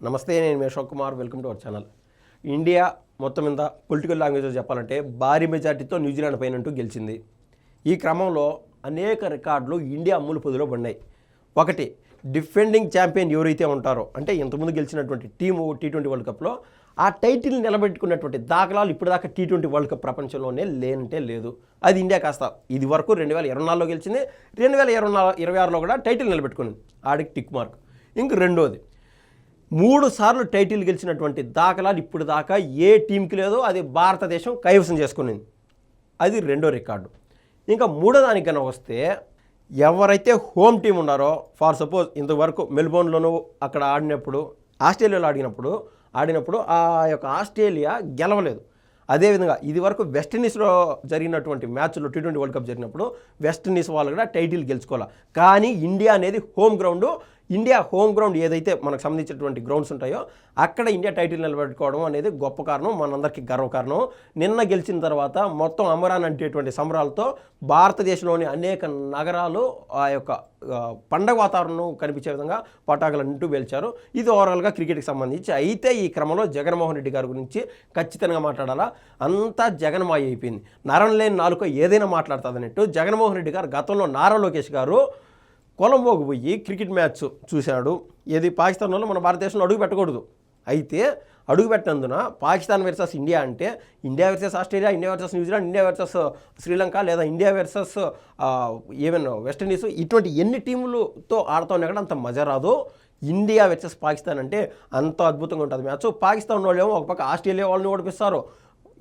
నమస్తే, నేను మీ Ashok Kumar. Welcome to our channel. India మొత్తం మీద పొలిటికల్ లాంగ్వేజ్లో చెప్పాలంటే భారీ మెజార్టీతో న్యూజిలాండ్ పైనంటూ గెలిచింది. ఈ క్రమంలో అనేక రికార్డులు ఇండియా అమ్ముల పొదిలో పడినాయి. ఒకటి, డిఫెండింగ్ ఛాంపియన్ ఎవరైతే ఉంటారో, అంటే ఇంతకుముందు గెలిచినటువంటి టీము T20 వరల్డ్ కప్లో ఆ టైటిల్ నిలబెట్టుకున్నటువంటి దాఖలాలు ఇప్పటిదాకా T20 వరల్డ్ కప్ ప్రపంచంలోనే లేనంటే లేదు. అది ఇండియా కాస్త ఇది వరకు 2024లో గెలిచింది, 2026లో కూడా టైటిల్ నిలబెట్టుకునింది. ఆడికి టిక్ మార్క్. ఇంక రెండోది, 3 సార్లు టైటిల్ గెలిచినటువంటి దాఖలాలు ఇప్పుడు దాకా ఏ టీంకి లేదో అది భారతదేశం కైవసం చేసుకునింది. అది రెండో రికార్డు. ఇంకా మూడో దానికి కన్నా వస్తే, ఎవరైతే హోమ్ టీం ఉన్నారో, ఫర్ సపోజ్ ఇంతవరకు మెల్బోర్న్లోనూ అక్కడ ఆస్ట్రేలియాలో ఆడినప్పుడు ఆ యొక్క ఆస్ట్రేలియా గెలవలేదు. అదేవిధంగా ఇది వరకు వెస్టిండీస్లో జరిగినటువంటి మ్యాచ్లో T20 వరల్డ్ కప్ జరిగినప్పుడు వెస్టిండీస్ వాళ్ళు కూడా టైటిల్ గెలుచుకోవాలి. కానీ ఇండియా అనేది హోమ్ గ్రౌండ్ ఏదైతే మనకు సంబంధించినటువంటి గ్రౌండ్స్ ఉంటాయో అక్కడ ఇండియా టైటిల్ నిలబెట్టుకోవడం అనేది గొప్ప కారణం, మనందరికీ గర్వకారణం. నిన్న గెలిచిన తర్వాత మొత్తం అమరాన్ అంటేటువంటి సంబరాలతో భారతదేశంలోని అనేక నగరాలు ఆ యొక్క పండగ వాతావరణం కనిపించే విధంగా పటాకులన్నింటూ పేల్చారు. ఇది ఓవరాల్గా క్రికెట్కి సంబంధించి. అయితే ఈ క్రమంలో జగన్మోహన్ రెడ్డి గారి గురించి ఖచ్చితంగా మాట్లాడాలా. అంతా జగన్మాయ అయిపోయింది. నరం లేని నాలుక ఏదైనా మాట్లాడుతుందన్నట్టు జగన్మోహన్ రెడ్డి గారు గతంలో నారా లోకేష్ గారు కొలంబోకు పోయి క్రికెట్ మ్యాచ్ చూశాడు. ఏది పాకిస్తాన్లో మన భారతదేశంలో అడుగు పెట్టకూడదు. అయితే అడుగు పెట్టినందున పాకిస్తాన్ వర్సెస్ ఇండియా అంటే India versus Australia, India versus New Zealand, India versus Sri Lanka, లేదా ఇండియా వర్సెస్ ఈవెన్ వెస్టిండీస్, ఇటువంటి ఎన్ని టీములతో ఆడుతూ ఉన్నా కూడా అంత మజా రాదు. ఇండియా వర్సెస్ పాకిస్తాన్ అంటే అంత అద్భుతంగా ఉంటుంది మ్యాచ్. పాకిస్తాన్ వాళ్ళు ఏమో ఒక పక్క ఆస్ట్రేలియా వాళ్ళని ఓడిపిస్తారు,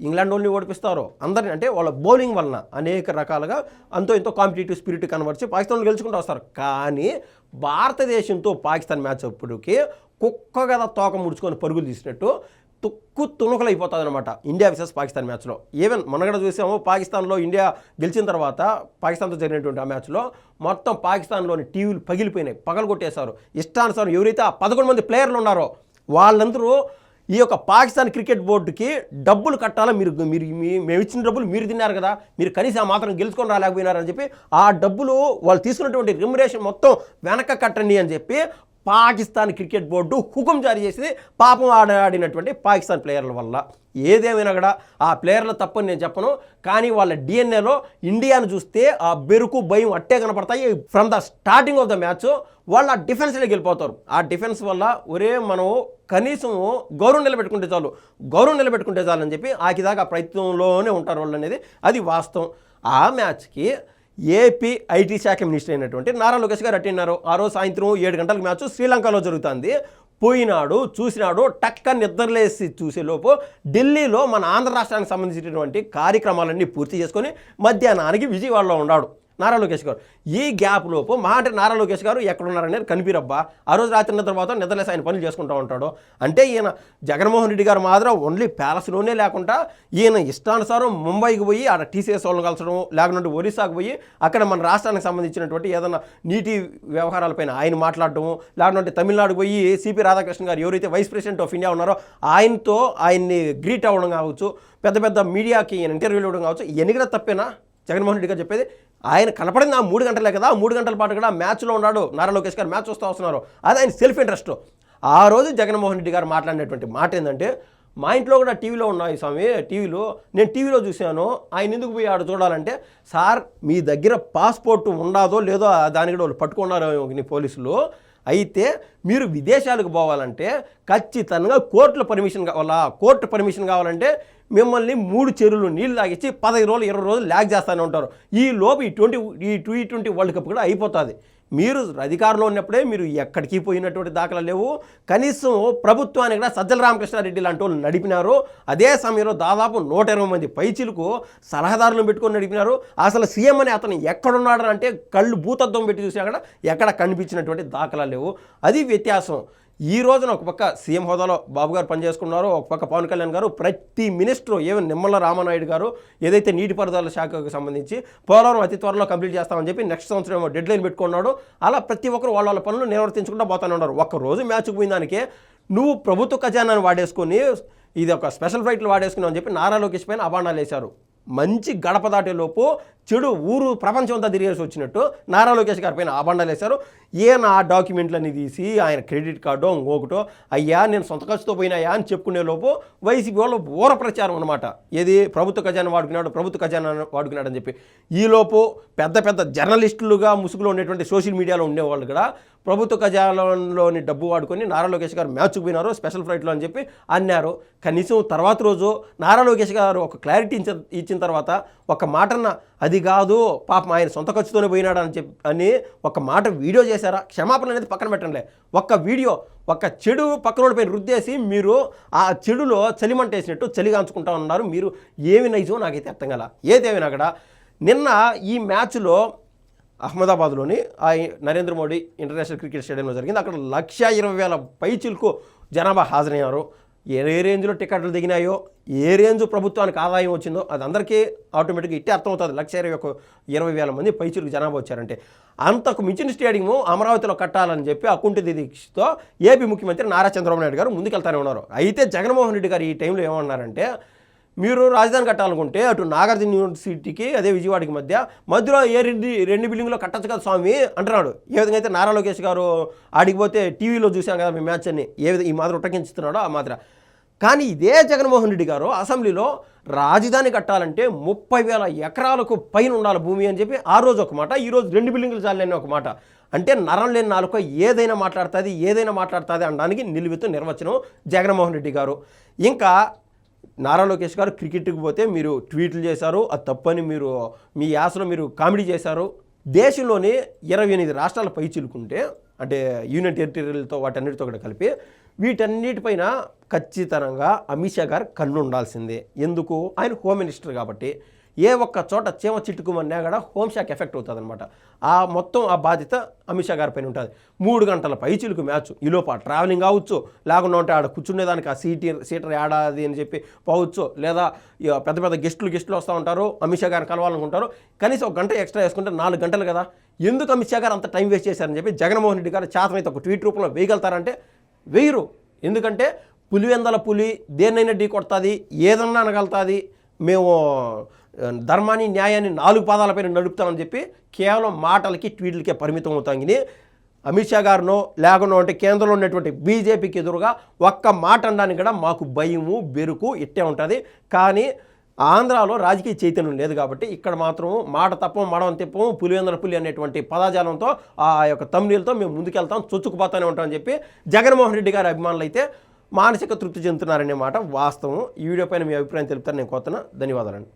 ఇంగ్లాండ్ వాళ్ళని ఓడిపిస్తారు. అందరిని అంటే వాళ్ళ బౌలింగ్ వలన అనేక రకాలుగా అంతో ఎంతో కాంపిటేటివ్ స్పిరిట్ కనబరిచి పాకిస్తాన్ గెలుచుకుంటూ వస్తారు. కానీ భారతదేశంతో పాకిస్తాన్ మ్యాచ్ అప్పటికి కుక్క కదా తోక ముడుచుకొని పరుగులు తీసినట్టు తుణుకలు అయిపోతుంది అనమాట ఇండియా వర్సెస్ పాకిస్తాన్ మ్యాచ్లో. ఈవెన్ మనగడ చూసాము, పాకిస్తాన్లో ఇండియా గెలిచిన తర్వాత పాకిస్తాన్తో జరిగినటువంటి ఆ మ్యాచ్లో మొత్తం పాకిస్తాన్లోని టీవీలు పగలగొట్టేశారు. ఇష్టానుసారం ఎవరైతే ఆ 11 మంది ప్లేయర్లు ఉన్నారో వాళ్ళందరూ ఈ యొక్క పాకిస్తాన్ క్రికెట్ బోర్డుకి డబ్బులు కట్టాలా, మేము ఇచ్చిన డబ్బులు మీరు తిన్నారు కదా, మీరు కనీసం ఆ మాత్రం గెలుచుకొని రాలేకపోయినారని చెప్పి ఆ డబ్బులు వాళ్ళు తీసుకున్నటువంటి రెమ్యునరేషన్ మొత్తం వెనక కట్టండి అని చెప్పి పాకిస్తాన్ క్రికెట్ బోర్డు హుకుం జారీ చేసింది. పాపం ఆడినటువంటి పాకిస్తాన్ ప్లేయర్ల వల్ల. ఏదేమైనా కూడా ఆ ప్లేయర్ల తప్పని నేను చెప్పను, కానీ వాళ్ళ డిఎన్ఏలో ఇండియాను చూస్తే ఆ బెరుకు భయం అట్టే కనపడతాయి. From the starting of the match వాళ్ళు ఆ డిఫెన్స్లోకి వెళ్ళిపోతారు. ఆ డిఫెన్స్ వల్ల మనం కనీసం గౌరవం నిలబెట్టుకుంటే చాలు అని చెప్పి ఆకిదాకా ప్రయత్నంలోనే ఉంటారు వాళ్ళు అనేది అది వాస్తవం. ఆ మ్యాచ్కి ఏపీ ఐటీ శాఖ మినిస్టర్ అయినటువంటి నారా లోకేష్ గారు అటెండ్ అయ్యారు. ఆ రోజు సాయంత్రం 7 గంటలకు మ్యాచ్ శ్రీలంకలో జరుగుతుంది. పోయినాడు, చూసినాడు, టక్కని నిద్రలేసి చూసేలోపు ఢిల్లీలో మన ఆంధ్ర రాష్ట్రానికి సంబంధించినటువంటి కార్యక్రమాలన్నీ పూర్తి చేసుకొని మధ్యాహ్నానికి విజయవాడలో ఉన్నాడు నారా లోకేష్ గారు. ఈ గ్యాప్ లోపు అంటే నారా లోకేష్ గారు ఎక్కడున్నారనేది కనిపిరబ్బా. ఆ రోజు రాత్రి తర్వాత నిద్రలేసి ఆయన పనులు చేసుకుంటూ ఉంటాడు. అంటే ఈయన జగన్మోహన్ రెడ్డి గారు మాత్రం ఓన్లీ ప్యాలెస్లోనే లేకుండా ఈయన ఇష్టానుసారం ముంబైకి పోయి ఆడ టీసీఎస్ వాళ్ళని కలసడం, లేకుంటే ఒరిస్సాకు పోయి అక్కడ మన రాష్ట్రానికి సంబంధించినటువంటి ఏదైనా నీటి వ్యవహారాలపైన ఆయన మాట్లాడటము, లేకుంటే తమిళనాడుకు పోయి సిపి రాధాకృష్ణ గారు ఎవరైతే వైస్ ప్రెసిడెంట్ ఆఫ్ ఇండియా ఉన్నారో ఆయన్ని గ్రీట్ అవ్వడం కావచ్చు, పెద్ద మీడియాకి ఇంటర్వ్యూలు ఇవ్వడం కావచ్చు, ఇవన్నీ కూడా తప్పేనా జగన్మోహన్ రెడ్డి గారు చెప్పేది? ఆయన కనపడింది ఆ 3 గంటలే కదా, 3 గంటల పాటు కూడా మ్యాచ్లో ఉన్నాడు నారా లోకేష్ గారు, మ్యాచ్ వస్తూ వస్తున్నారు. అది ఆయన సెల్ఫ్ ఇంట్రెస్ట్. ఆ రోజు జగన్మోహన్ రెడ్డి గారు మాట్లాడినటువంటి మాట ఏంటంటే, మా ఇంట్లో కూడా టీవీలో ఉన్నాయి స్వామి, నేను టీవీలో చూశాను, ఆయన ఎందుకు పోయి ఆడ చూడాలంటే, సార్ మీ దగ్గర పాస్పోర్ట్ ఉండాదో లేదో దానికి కూడా వాళ్ళు పట్టుకున్నారు నీ పోలీసులు. అయితే మీరు విదేశాలకు పోవాలంటే ఖచ్చితంగా కోర్టు పర్మిషన్ కావాలంటే మిమ్మల్ని 3 చెరువులు నీళ్ళు తాగించి 15 రోజులు 20 రోజులు ల్యాగ్ చేస్తూనే ఉంటారు. ఈ లోపు ఈ T20 వరల్డ్ కప్ కూడా అయిపోతుంది. మీరు అధికారంలో ఉన్నప్పుడే మీరు ఎక్కడికి పోయినటువంటి దాఖలు లేవు. కనీసం ప్రభుత్వానికి కూడా సజ్జల రామకృష్ణారెడ్డి లాంటి వాళ్ళు నడిపినారు. అదే సమయంలో దాదాపు 120 మంది పైచీలకు సలహాదారులను పెట్టుకొని నడిపినారు. అసలు సీఎం అని అతను ఎక్కడున్నాడు అంటే కళ్ళు భూతత్వం పెట్టి చూసినా కూడా ఎక్కడ కనిపించినటువంటి దాఖలు లేవు. అది వ్యత్యాసం. ఈ రోజున ఒక పక్క సీఎం హోదాలో బాబు గారు పనిచేసుకున్నారు, ఒక పక్క పవన్ కళ్యాణ్ గారు, ప్రతి మినిస్టరు ఈవెన్ నిమ్మల రామనాయుడు గారు ఏదైతే నీటిపారుదల శాఖకు సంబంధించి పోలవరం అతి త్వరలో కంప్లీట్ చేస్తామని చెప్పి నెక్స్ట్ సంవత్సరం ఏమో డెడ్ లైన్ పెట్టుకున్నాడు. అలా ప్రతి ఒక్కరు వాళ్ళ పనులు నిర్వర్తించుకుంటూ పోతూనే ఉన్నారు. ఒక్కరోజు మ్యాచ్కి పోయిన దానికే నువ్వు ప్రభుత్వ ఖజానాన్ని వాడేసుకొని ఇది ఒక స్పెషల్ ఫ్లైట్లు వాడేసుకున్నావు అని చెప్పి నారా లోకేష్ పైన అభాండాలు వేశారు. మంచి గడప దాటేలోపు చెడు ఊరు ప్రపంచం అంతా తిరిగేసి వచ్చినట్టు నారా లోకేష్ గారి పైన ఆబండాలు వేశారు. ఈయన ఆ డాక్యుమెంట్లన్నీ తీసి ఆయన క్రెడిట్ కార్డో ఇంకొకటో అయ్యా నేను సొంత ఖర్చుతో పోయినాయా అని చెప్పుకునే లోపు వైసీపీ వాళ్ళు ఊర ప్రచారం అనమాట. ఏది ప్రభుత్వ ఖజానా వాడుకున్నాడు అని చెప్పి. ఈలోపు పెద్ద పెద్ద జర్నలిస్టులుగా ముసుగులో ఉండేటువంటి సోషల్ మీడియాలో ఉండేవాళ్ళు కూడా ప్రభుత్వ ఖజానాలోని డబ్బు వాడుకొని నారా లోకేష్ గారు మ్యాచ్కు పోయినారు స్పెషల్ ఫ్లైట్లో అని చెప్పి అన్నారు. కనీసం తర్వాత రోజు నారా లోకేష్ గారు ఒక క్లారిటీ ఇచ్చిన తర్వాత ఒక మాటన్న అది కాదు పాపం ఆయన సొంత ఖర్చుతోనే పోయినాడు అని ఒక మాట వీడియో చేశారా? క్షమాపణ అనేది పక్కన పెట్టండి. ఒక్క వీడియో ఒక చెడు పక్కనోడిపైన రుద్దేసి మీరు ఆ చెడులో చలిమంట వేసినట్టు చలిగాంచుకుంటా ఉన్నారు. మీరు ఏమి నైజో నాకైతే అర్థం కాల. ఏదేమైనా అక్కడ నిన్న ఈ మ్యాచ్లో అహ్మదాబాద్లోని ఆ నరేంద్ర మోడీ ఇంటర్నేషనల్ క్రికెట్ స్టేడియంలో జరిగింది. అక్కడ 1,20,000 పైచిలకు జనాభా హాజరయ్యారు. ఏ రేంజ్లో టికెట్లు దిగినాయో, ఏ రేంజ్ ప్రభుత్వానికి ఆదాయం వచ్చిందో అది అందరికీ ఆటోమేటిక్గా ఇట్టే అర్థమవుతుంది. 1,20,000 మంది పైచిలకు జనాభా వచ్చారంటే అంతకు మించిన స్టేడియము అమరావతిలో కట్టాలని చెప్పి అకుంఠిత దీక్షతో ఏపీ ముఖ్యమంత్రి నారా చంద్రబాబు నాయుడు గారు ముందుకెళ్తానే ఉన్నారు. అయితే జగన్మోహన్ రెడ్డి గారు ఈ టైంలో ఏమన్నారంటే మీరు రాజధాని కట్టాలనుకుంటే అటు నాగార్జున యూనివర్సిటీకి అదే విజయవాడకి మధ్యలో ఏ రెండు బిల్డింగ్లో కట్టచ్చు కదా స్వామి అంటున్నాడు. ఏ విధంగా అయితే నారా లోకేష్ గారు ఆడికిపోతే టీవీలో చూసాం కదా మీ మ్యాచ్ అని ఏ విధంగా ఈ మాదిరి ఉట్టకించుతున్నాడో ఆ మాదిరి. కానీ ఇదే జగన్మోహన్ రెడ్డి గారు అసెంబ్లీలో రాజధాని కట్టాలంటే 30,000 ఎకరాలకు పైన ఉండాలి భూమి అని చెప్పి ఆ రోజు ఒక మాట, ఈరోజు 2 బిల్డింగులు చాలని ఒక మాట. అంటే నరం లేని నాలుక ఏదైనా మాట్లాడుతుంది అనడానికి నిలువెత్తు నిర్వచనం జగన్మోహన్ రెడ్డి గారు. ఇంకా నారా లోకేష్ గారు క్రికెట్కి పోతే మీరు ట్వీట్లు చేశారు, అది తప్పని మీరు మీ యాసలో మీరు కామెడీ చేశారు. దేశంలోని 28 రాష్ట్రాల పై చిలుకుంటే అంటే యూనియన్ టెరిటరీలతో వాటన్నిటితో కూడా కలిపి వీటన్నిటిపైన ఖచ్చితంగా అమిత్ షా గారు కన్ను ఉండాల్సిందే. ఎందుకు? ఆయన హోమ్ మినిస్టర్ కాబట్టి. ఏ ఒక్క చోట చీమ చిట్టుకుమన్నా కూడా హోంశాఖ ఎఫెక్ట్ అవుతుంది అనమాట. మొత్తం ఆ బాధ్యత అమిత్ షా గారి పైన ఉంటుంది. 3 గంటల పైచిలుకు మ్యాచ్, ఈలోపు ట్రావెలింగ్ కావచ్చు, లేకుండా ఉంటే ఆడ కూర్చునేదానికి ఆ సీటర్ ఏడాది అని చెప్పి పోవచ్చు, లేదా పెద్ద పెద్ద గెస్టులు వస్తూ ఉంటారు, అమిత్ షా గారిని కలవాలనుకుంటారు. కనీసం 1 గంట ఎక్స్ట్రా వేసుకుంటే 4 గంటలు కదా. ఎందుకు అమిత్ షా గారు అంత టైం వేస్ట్ చేశారని చెప్పి జగన్మోహన్ రెడ్డి గారు చేతనైతే ఒక ట్వీట్ రూపంలో వేయగలుగుతారంటే వేయరు. ఎందుకంటే పులివెందల పులి దేన్నైనా ఢీ కొడుతుంది, ఏదన్నా అనగలుగుతుంది, మేము ధర్మాన్ని న్యాయాన్ని 4 పాదాలపైన నడుపుతామని చెప్పి కేవలం మాటలకి ట్వీట్లకే పరిమితం అవుతాం. కానీ అమిత్ షా గారినో లేకుండా అంటే కేంద్రంలో ఉన్నటువంటి బీజేపీకి ఎదురుగా ఒక్క మాట అనడానికి కూడా మాకు భయము బెరుకు ఇట్టే ఉంటుంది. కానీ ఆంధ్రాలో రాజకీయ చైతన్యం లేదు కాబట్టి ఇక్కడ మాత్రం మాట తప్పం మడవం తిప్పము పులివెందల పులి అనేటువంటి పదజాలంతో ఆ యొక్క తమ్నీలతో మేము ముందుకెళ్తాం, చొచ్చుకుపోతానే ఉంటామని చెప్పి జగన్మోహన్ రెడ్డి గారి అభిమానులు అయితే మానసిక తృప్తి చెందుతున్నారనే మాట వాస్తవం. ఈ వీడియో పైన మీ అభిప్రాయం తెలుపుతారు. నేను కోరుతున్నా. ధన్యవాదాలండి.